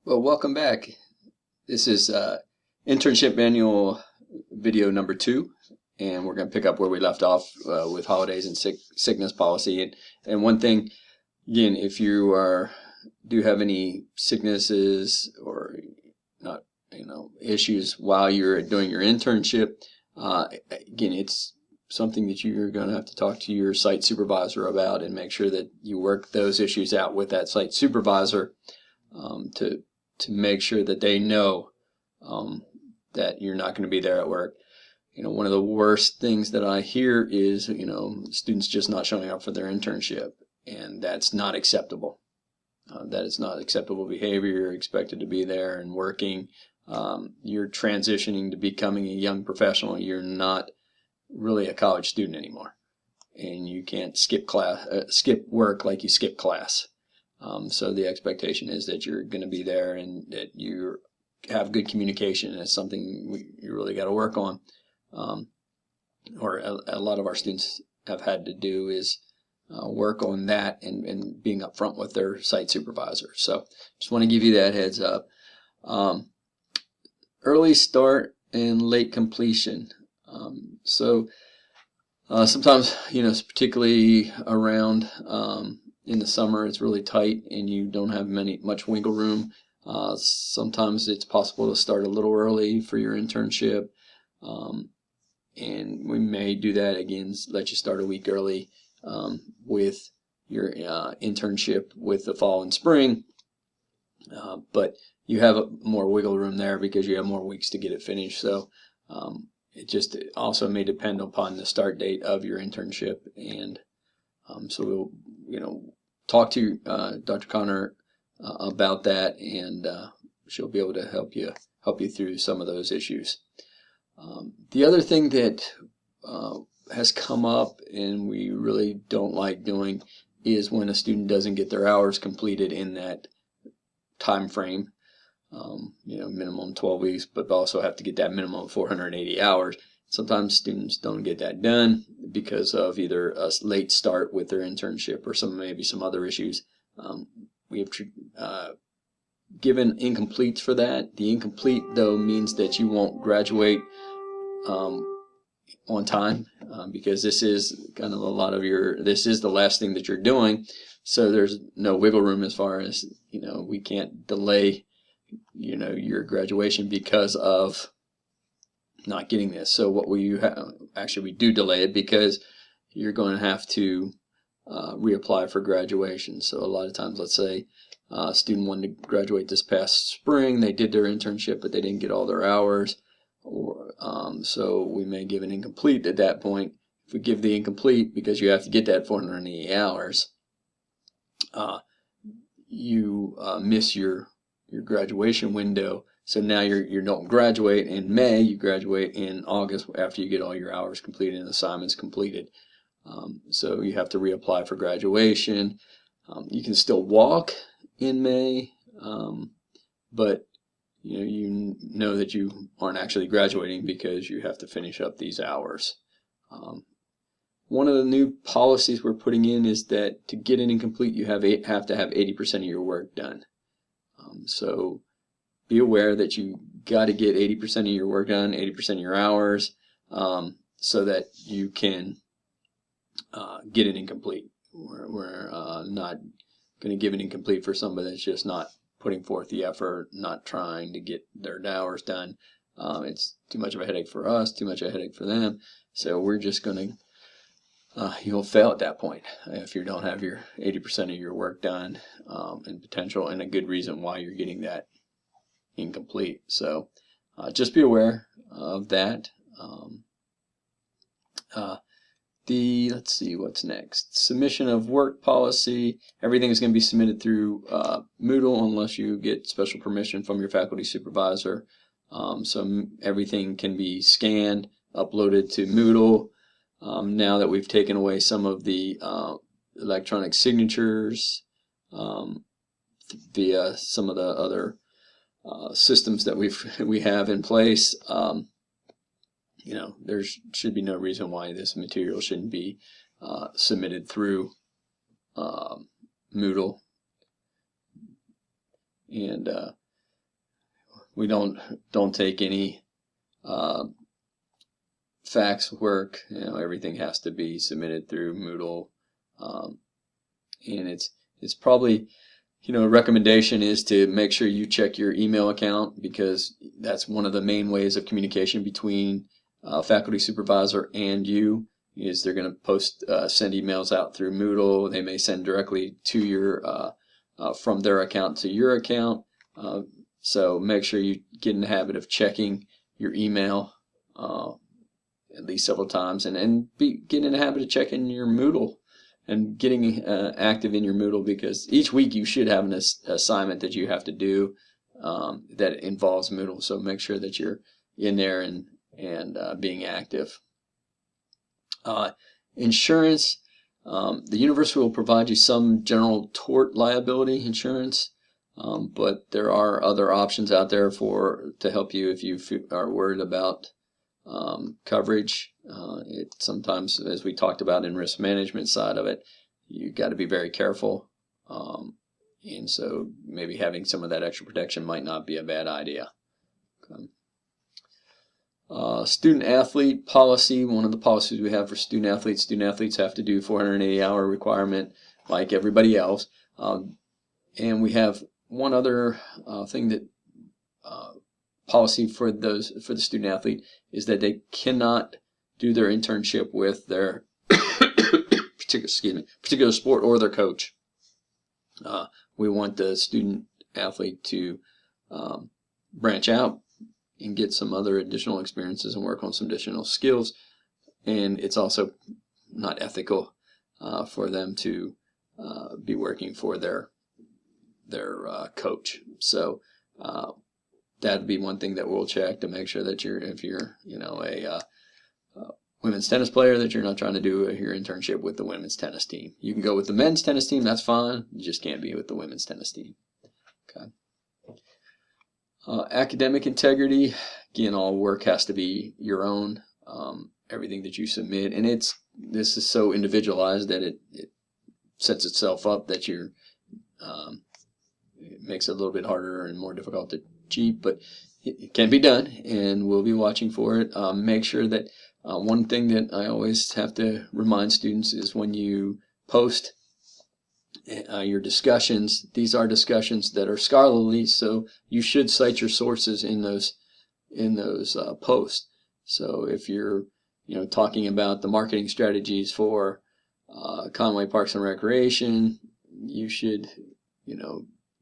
Well, welcome back. This is Internship Manual video number 2, and we're going to pick up where we left off with holidays and sickness policy. And one thing, again, if you do have any sicknesses or not, issues while you're doing your internship, again, it's something that you're going to have to talk to your site supervisor about and make sure that you work those issues out with that site supervisor to make sure that they know that you're not going to be there at work. One of the worst things that I hear is, students just not showing up for their internship, and that's not acceptable. That is not acceptable behavior. You're expected to be there and working. You're transitioning to becoming a young professional. You're not really a college student anymore, and you can't skip work like you skip class. So the expectation is that you're going to be there and that you have good communication. And it's something you really got to work on. Or a lot of our students have had to do is work on that and being upfront with their site supervisor. So just want to give you that heads up. Early start and late completion. Sometimes, particularly around in the summer, it's really tight and you don't have much wiggle room. Sometimes it's possible to start a little early for your internship, and we may do that again, let you start a week early with your internship with the fall and spring, but you have more wiggle room there because you have more weeks to get it finished. So it just also may depend upon the start date of your internship, and so we'll talk to Dr. Connor about that, and she'll be able to help you through some of those issues. The other thing that has come up and we really don't like doing is when a student doesn't get their hours completed in that time frame. Minimum 12 weeks, but also have to get that minimum 480 hours. Sometimes students don't get that done because of either a late start with their internship or maybe some other issues. We have given incompletes for that. The incomplete, though, means that you won't graduate on time because this is kind of this is the last thing that you're doing. So there's no wiggle room as far as, we can't delay, your graduation because of not getting this. So what we do delay it because you're going to have to reapply for graduation. So a lot of times, let's say a student wanted to graduate this past spring, they did their internship, but they didn't get all their hours, or so we may give an incomplete at that point. If we give the incomplete because you have to get that 480 hours, you miss your graduation window. So now you don't graduate in May, you graduate in August after you get all your hours completed and assignments completed. So you have to reapply for graduation. You can still walk in May, but you know that you aren't actually graduating because you have to finish up these hours. One of the new policies we're putting in is that to get an incomplete, you have to have 80% of your work done. So be aware that you got to get 80% of your work done, 80% of your hours, so that you can get an incomplete. We're not going to give an incomplete for somebody that's just not putting forth the effort, not trying to get their hours done. It's too much of a headache for us, too much of a headache for them. So we're just going to you'll fail at that point if you don't have your 80% of your work done, and potential and a good reason why you're getting that incomplete. So just be aware of that. Let's see what's next. Submission of work policy. Everything is going to be submitted through Moodle unless you get special permission from your faculty supervisor. So everything can be scanned, uploaded to Moodle. Now that we've taken away some of the electronic signatures via some of the other systems that we have in place, there should be no reason why this material shouldn't be submitted through Moodle. And we don't take any fax work. Everything has to be submitted through Moodle, and it's probably, a recommendation is to make sure you check your email account, because that's one of the main ways of communication between faculty supervisor and you. Is they're going to send emails out through Moodle. They may send directly to your from their account to your account. So make sure you get in the habit of checking your email at least several times, and get in the habit of checking your Moodle and getting active in your Moodle, because each week you should have an assignment that you have to do that involves Moodle. So make sure that you're in there and being active. Insurance. The university will provide you some general tort liability insurance, but there are other options out there to help you if you are worried about coverage. It sometimes, as we talked about in risk management side of it, you got to be very careful, and so maybe having some of that extra protection might not be a bad idea. Okay. Student athlete policy. One of the policies we have for student athletes have to do 480-hour requirement like everybody else. And we have one other thing that policy for the student athlete is that they cannot do their internship with their particular sport or their coach. We want the student athlete to branch out and get some other additional experiences and work on some additional skills. And it's also not ethical for them to be working for their coach. So that'd be one thing that we'll check to make sure that if you're a women's tennis player, that you're not trying to do your internship with the women's tennis team. You can go with the men's tennis team, that's fine. You just can't be with the women's tennis team. Okay. Academic integrity. Again, all work has to be your own. Everything that you submit, and this is so individualized that it sets itself up that it makes it a little bit harder and more difficult to cheat, but it can be done, and we'll be watching for it. Make sure that one thing that I always have to remind students is when you post your discussions, these are discussions that are scholarly, so you should cite your sources in those posts. So if you're talking about the marketing strategies for Conway Parks and Recreation, you should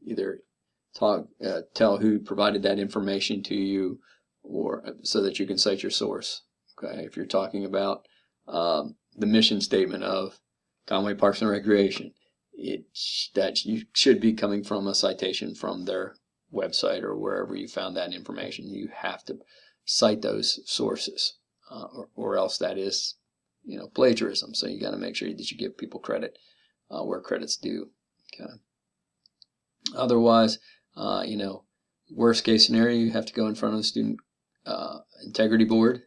either tell who provided that information to you, or so that you can cite your source. Okay, if you're talking about the mission statement of Conway Parks and Recreation, that you should be coming from a citation from their website or wherever you found that information. You have to cite those sources, or else that is plagiarism. So you got to make sure that you give people credit where credit's due. Okay. Otherwise, worst case scenario, you have to go in front of the student integrity board.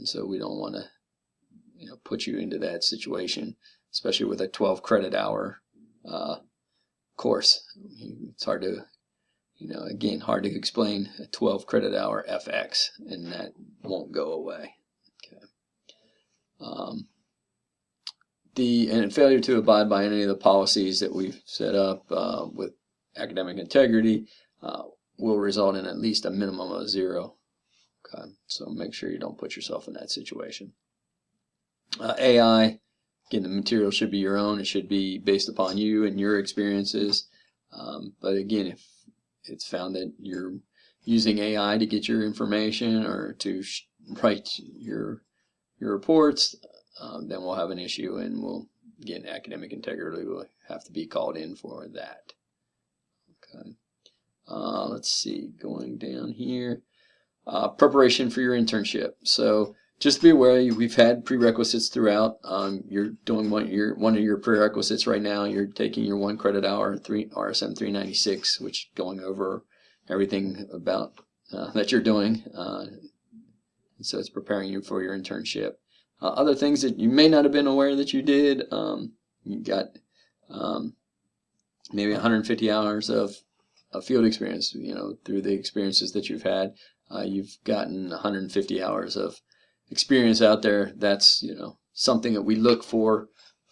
So we don't want to put you into that situation, especially with a 12 credit hour course. It's hard to, hard to explain a 12 credit hour FX, and that won't go away. Okay. And failure to abide by any of the policies that we've set up with academic integrity will result in at least a minimum of 0. Okay, so make sure you don't put yourself in that situation. AI, again, the material should be your own. It should be based upon you and your experiences. But again, if it's found that you're using AI to get your information or to write your reports, then we'll have an issue, and again, academic integrity will have to be called in for that. Okay. Let's see, going down here. Preparation for your internship. So just to be aware, we've had prerequisites throughout. You're doing one of your prerequisites right now. You're taking your 1 credit hour, RSM 396, which going over everything about that you're doing. So it's preparing you for your internship. Other things that you may not have been aware that you did, you got maybe 150 hours of field experience. Through the experiences that you've had, you've gotten 150 hours of experience out there. That's something that we look for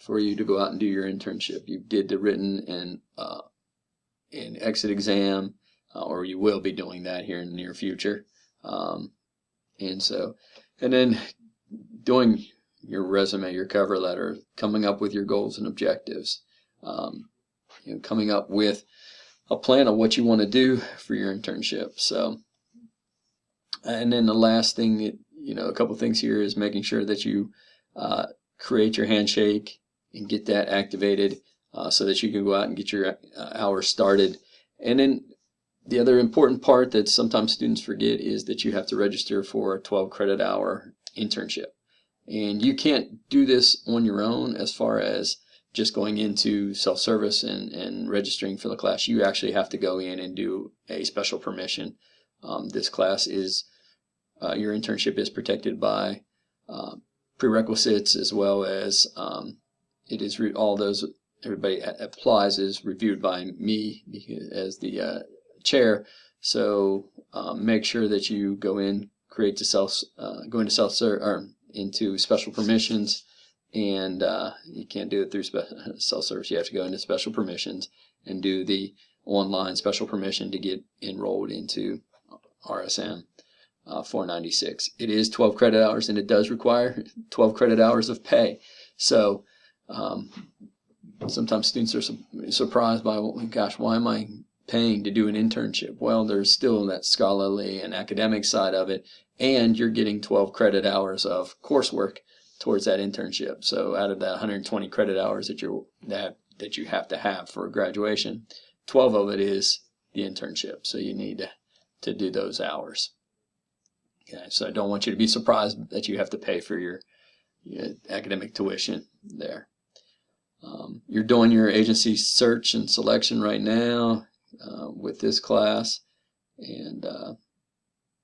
you to go out and do your internship. You did the written and exit exam, or you will be doing that here in the near future. And then doing your resume, your cover letter, coming up with your goals and objectives, coming up with a plan of what you want to do for your internship. So, and then the last thing, a couple things here is making sure that you create your handshake and get that activated so that you can go out and get your hours started. And then the other important part that sometimes students forget is that you have to register for a 12 credit hour internship. And you can't do this on your own as far as just going into self-service and registering for the class. You actually have to go in and do a special permission. This class is, your internship is protected by prerequisites, as well as it is all those everybody applies is reviewed by me as the chair. So make sure that you go in, go into special permissions, and you can't do it through self-service. You have to go into special permissions and do the online special permission to get enrolled into RSM 496. It is 12 credit hours, and it does require 12 credit hours of pay. So sometimes students are surprised by, well, gosh, why am I paying to do an internship? Well, there's still that scholarly and academic side of it, and you're getting 12 credit hours of coursework towards that internship. So out of that 120 credit hours that you have to have for graduation, 12 of it is the internship. So you need to do those hours. Okay, so I don't want you to be surprised that you have to pay for your academic tuition there. You're doing your agency search and selection right now with this class, and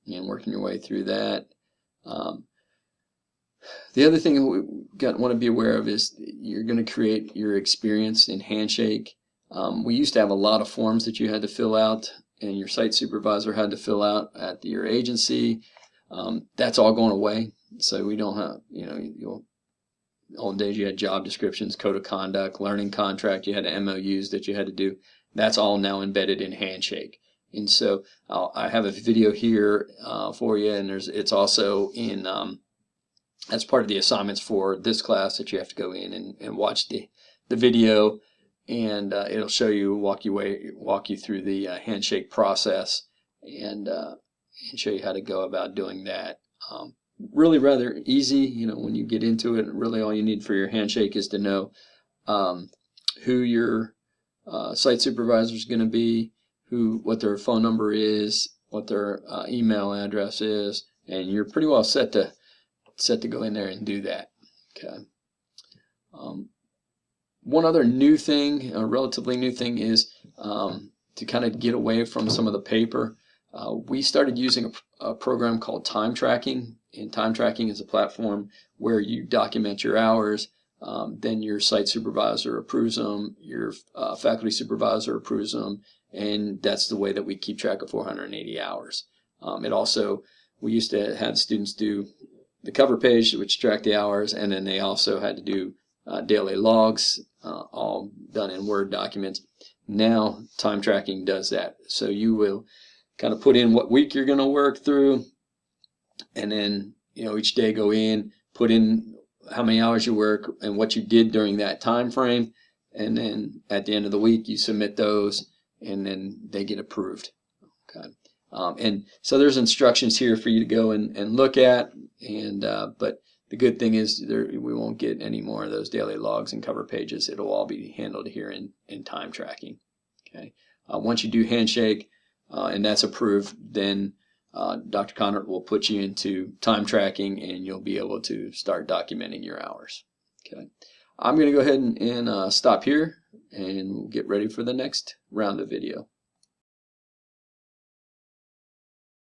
working your way through that. The other thing we want to be aware of is you're going to create your experience in Handshake. We used to have a lot of forms that you had to fill out, and your site supervisor had to fill out at your agency. That's all going away. So we don't have, old days you had job descriptions, code of conduct, learning contract, you had MOUs that you had to do. That's all now embedded in Handshake. And so I have a video here for you, and it's also in, as part of the assignments for this class that you have to go in and watch the video, and it'll show you, walk you through the Handshake process, and show you how to go about doing that. Really rather easy, when you get into it. Really all you need for your Handshake is to know who your site supervisor is going to be, what their phone number is, what their email address is, and you're pretty well set to go in there and do that. Okay. One other new thing, a relatively new thing, is to kind of get away from some of the paper. We started using a program called Time Tracking, and Time Tracking is a platform where you document your hours, then your site supervisor approves them, your faculty supervisor approves them, and that's the way that we keep track of 480 hours. We used to have students do the cover page, which tracked the hours, and then they also had to do daily logs, all done in Word documents. Now Time Tracking does that. So you will kind of put in what week you're going to work through, and then each day go in, put in how many hours you work and what you did during that time frame, and then at the end of the week you submit those, and then they get approved. Okay. And so there's instructions here for you to go and look at, but the good thing is we won't get any more of those daily logs and cover pages. It'll all be handled here in Time Tracking. Okay. Once you do Handshake and that's approved, then Dr. Conrad will put you into Time Tracking, and you'll be able to start documenting your hours. Okay. I'm going to go ahead and stop here, and we'll get ready for the next round of video.